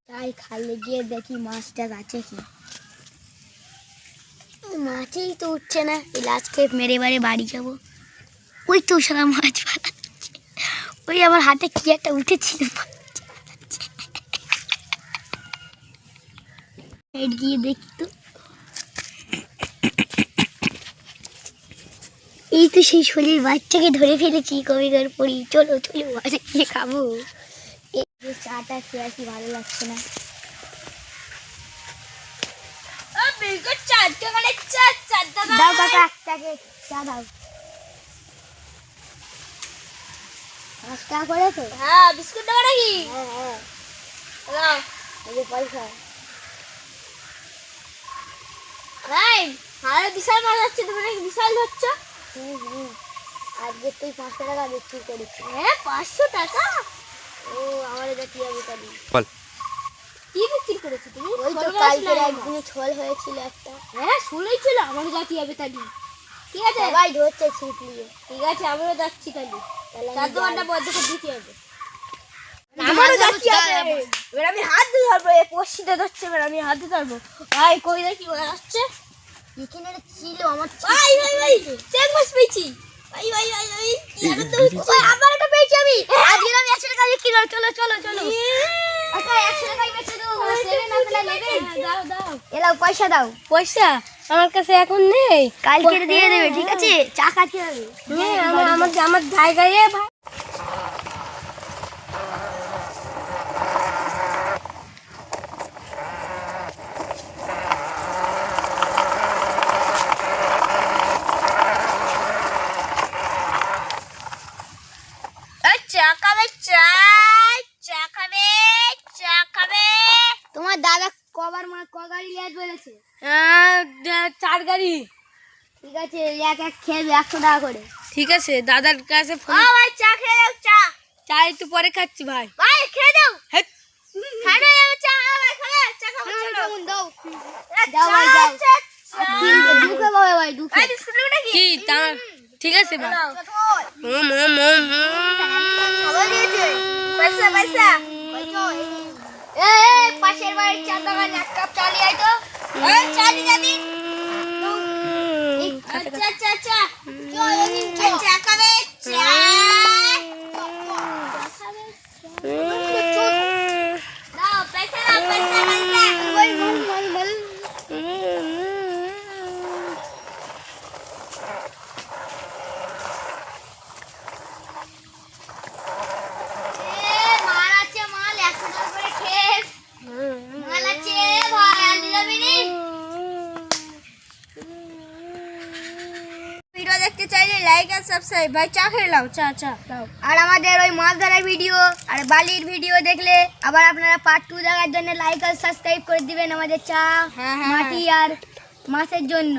তাই খালে গিয়ে দেখি মাছটা আছে কি, মাছই তো উঠছে না। লাস্টে মেরে বারে বাড়ি যাবো। ওই তো সারা মাছ পালাচ্ছে, ওই আমার হাতে কি একটা উঠেছিল, গিয়ে দেখি তো। এই তো সেই শরীর বাচ্চাকে ধরে ফেলেছি, কবিগার পড়ি। চলো চলো বাড়ি গিয়ে খাবো। এই চাটা খেয়ে আসি, ভালো লাগছে না। দাও কাকা একটাকে চা দাও। 5 টাকা করে তো? হ্যাঁ বিস্কুট দেবো নাকি? হ্যাঁ এই যে পয়সা। ভাই আরে বিশাল মাছ হচ্ছে, তুমি নাকি বিশাল ধরছ? আজকে তুই 500 টাকা বিক্রি করিস? হ্যাঁ 500 টাকা? ও আমার এটা কি হবে তাহলে? কি বিক্রি করেছো তুমি? ওই তো কালকে একদিনে ছল হয়েছিল একটা। হ্যাঁ শুনেই ছিল, আমার জাতি হবে তাহলে। ঠিক আছে সবাই ধরছে ছিপ নিয়ে। ঠিক আছে আমিও যাচ্ছি তাহলে। তাহলে 4 দোকানটা বন্ধ করে দিতে হবে। আমারও যাচ্ছি হবে। এবার আমি হাত দিয়ে ধরবো, এই পশ্চিতে ধরছে, এবার আমি হাত দিয়ে ধরবো। ভাই কই দেখি ওরা আসছে। এখানে ছিল আমার। ভাই ভাই ভাই চেক মাছ পেয়েছি। ভাই ভাই ভাই ভাই কি আনন্দ হচ্ছে। ভাই আবার একটা পেয়েছি আমি। আজকে আমি 100 টাকা বিক্রি করব। চলো চলো চলো আচ্ছা 100 টাকায় বেচে দাও। নেবেন আপনারা নেবেন? দাও দাও এলাও পয়সা দাও। পয়সা আমার কাছে এখন নেই, কালকে দিয়ে দেবে, ঠিক আছে? চা খাতে হবে। হ্যাঁ আমার জায়গায় ভাই। চা খাবে? চা খাবে? চা খাবে? তোমার দাদা কবার ক গাড়ি লেট বলেছে? 4 গাড়ি। ঠিক আছে এক এক খেয়ে 100 টাকা করে। ঠিক আছে দাদার কাছে ফোন। ভাই চা খেয়ে যাও। চা একটু পরে খাচ্ছি ভাই। ভাই খেয়ে যাও। খাবে চা? ভাই খাবে চা? খাবো চলো। দাও দাও ভাই দাও। দুকে বাবা ভাই দুকে। ভাই বিস্কুট নেবে নাকি? কি তা ঠিক আছে ভাই। খাবার দিয়েছে পয়সা পয়সা। এই পাশের বাড়ির চা দোকান এক কাপ চা নিয়ে আয় তো। এই চা নিয়ে যাবি? আচ্ছা আচ্ছা আচ্ছা চা খাবে? চা দাও পয়সা দাও পয়সা পয়সা। ওই মল মল মল। মাল আছে মাল 100 টাকা করে খেয়ে। মাল আছে ভাই আনতে যাবি নি? ভিডিও দেখতে চাইলে লাইক আর সাবস্ক্রাইব। ভাই চা খেয়ে নাও। চা চা দাও। আর আমাদের ওই মাছ ধরার ভিডিও আর বালির ভিডিও দেখলে আবার আপনারা পার্ট 2 দেখার জন্য লাইক আর সাবস্ক্রাইব করে দিবেন আমাদের চা হ্যাঁ, হ্যাঁ, মাটি আর মাছের জন্য।